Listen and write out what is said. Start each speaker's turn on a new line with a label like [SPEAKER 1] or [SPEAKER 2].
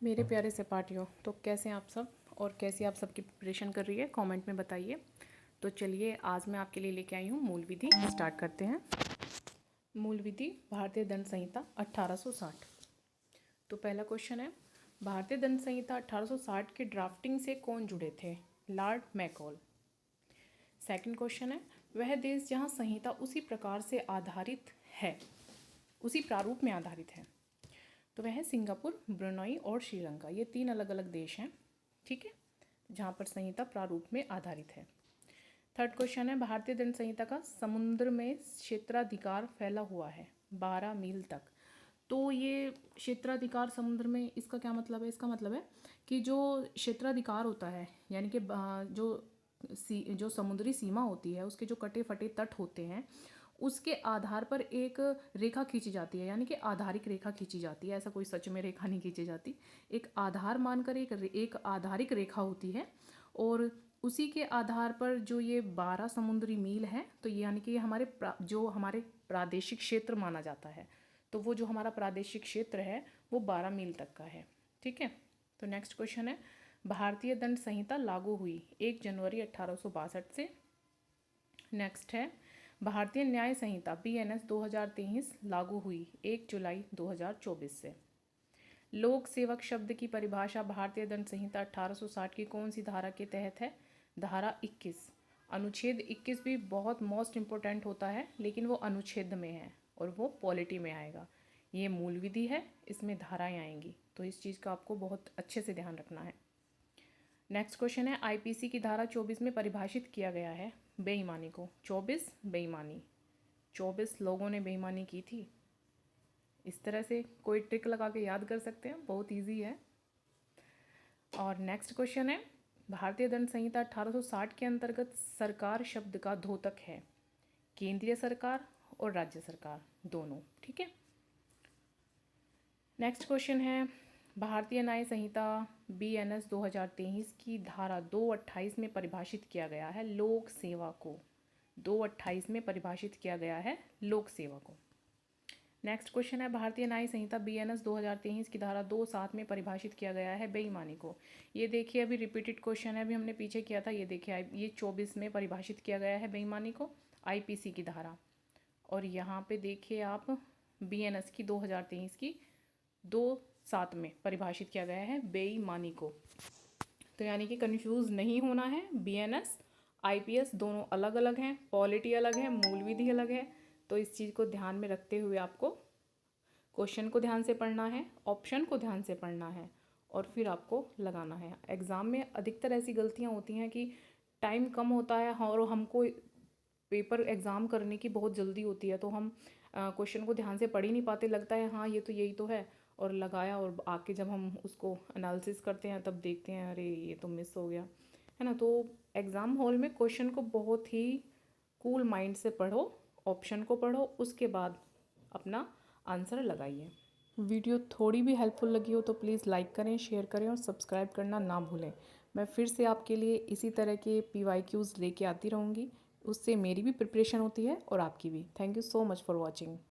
[SPEAKER 1] मेरे प्यारे सहपाठियों, तो कैसे हैं आप सब और कैसी आप सबकी प्रिपरेशन कर रही है, कमेंट में बताइए। तो चलिए आज मैं आपके लिए लेके आई हूँ मूल विधि। स्टार्ट करते हैं। मूल विधि भारतीय दंड संहिता 1860। तो पहला क्वेश्चन है, भारतीय दंड संहिता 1860 के ड्राफ्टिंग से कौन जुड़े थे? Lord McCall. सेकंड क्वेश्चन है, वह देश जहाँ संहिता उसी प्रकार से आधारित है, उसी प्रारूप में आधारित है, तो वह है सिंगापुर, ब्रुनई और श्रीलंका। ये 3 अलग अलग देश हैं, ठीक है, जहाँ पर संहिता प्रारूप में आधारित है। थर्ड क्वेश्चन है, भारतीय दंड संहिता का समुद्र में क्षेत्राधिकार फैला हुआ है 12 मील तक। तो ये क्षेत्राधिकार समुद्र में, इसका क्या मतलब है? इसका मतलब है कि जो क्षेत्राधिकार होता है, यानी कि जो समुद्री सीमा होती है, उसके जो कटे फटे तट होते हैं, उसके आधार पर एक रेखा खींची जाती है, यानी कि आधारिक रेखा खींची जाती है। ऐसा कोई सच में रेखा नहीं खींची जाती, एक आधार मानकर एक आधारिक रेखा होती है, और उसी के आधार पर जो ये 12 समुद्री मील है, तो यानी कि जो हमारे प्रादेशिक क्षेत्र माना जाता है, तो वो जो हमारा प्रादेशिक क्षेत्र है वो 12 मील तक का है, ठीक है। तो नेक्स्ट क्वेश्चन है, भारतीय दंड संहिता लागू हुई 1 जनवरी 1862 से। नेक्स्ट है, भारतीय न्याय संहिता BNS 2023 लागू हुई 1 जुलाई 2024 से। लोक सेवक शब्द की परिभाषा भारतीय दंड संहिता 1860 की कौन सी धारा के तहत है? धारा 21। अनुच्छेद 21 भी बहुत मोस्ट इम्पोर्टेंट होता है, लेकिन वो अनुच्छेद में है और वो पॉलिटी में आएगा। ये मूल विधि है, इसमें धाराएं आएंगी, तो इस चीज़ का आपको बहुत अच्छे से ध्यान रखना है। नेक्स्ट क्वेश्चन है, IPC की धारा 24 में परिभाषित किया गया है बेईमानी को। 24 बेईमानी, 24 लोगों ने बेईमानी की थी। इस तरह से कोई ट्रिक लगा के याद कर सकते हैं, बहुत इजी है। और नेक्स्ट क्वेश्चन है, भारतीय दंड संहिता 1860 के अंतर्गत सरकार शब्द का द्योतक है केंद्रीय सरकार और राज्य सरकार दोनों, ठीक है। नेक्स्ट क्वेश्चन है, भारतीय न्याय संहिता BNS 2023 की धारा 228 में परिभाषित किया गया है लोक सेवा को। 228 में परिभाषित किया गया है लोक सेवा को। नेक्स्ट क्वेश्चन है, भारतीय न्याय संहिता BNS 2023 की धारा 27 में परिभाषित किया गया है बेईमानी को। ये देखिए, अभी रिपीटेड क्वेश्चन है, अभी हमने पीछे किया था। ये देखिए, ये 24 में परिभाषित किया गया है बेईमानी को, IPC की धारा। और यहाँ पे देखिए आप, BNS की 2023 की 27 में परिभाषित किया गया है बेईमानी को। तो यानी कि कंफ्यूज नहीं होना है, BNS IPS दोनों अलग अलग हैं, पॉलिटी अलग है, मूल विधि अलग है। तो इस चीज़ को ध्यान में रखते हुए आपको क्वेश्चन को ध्यान से पढ़ना है, ऑप्शन को ध्यान से पढ़ना है, और फिर आपको लगाना है। एग्ज़ाम में अधिकतर ऐसी गलतियाँ होती हैं कि टाइम कम होता है और हमको पेपर एग्ज़ाम करने की बहुत जल्दी होती है, तो हम क्वेश्चन को ध्यान से पढ़ ही नहीं पाते। लगता है हाँ ये तो यही तो है, और लगाया, और आके जब हम उसको एनालिसिस करते हैं तब देखते हैं अरे ये तो मिस हो गया, है ना। तो एग्ज़ाम हॉल में क्वेश्चन को बहुत ही कूल माइंड से पढ़ो, ऑप्शन को पढ़ो, उसके बाद अपना आंसर लगाइए। वीडियो थोड़ी भी हेल्पफुल लगी हो तो प्लीज़ लाइक करें, शेयर करें और सब्सक्राइब करना ना भूलें। मैं फिर से आपके लिए इसी तरह के PYQs लेके आती रहूँगी, उससे मेरी भी प्रिपरेशन होती है और आपकी भी। Thank you so much for watching.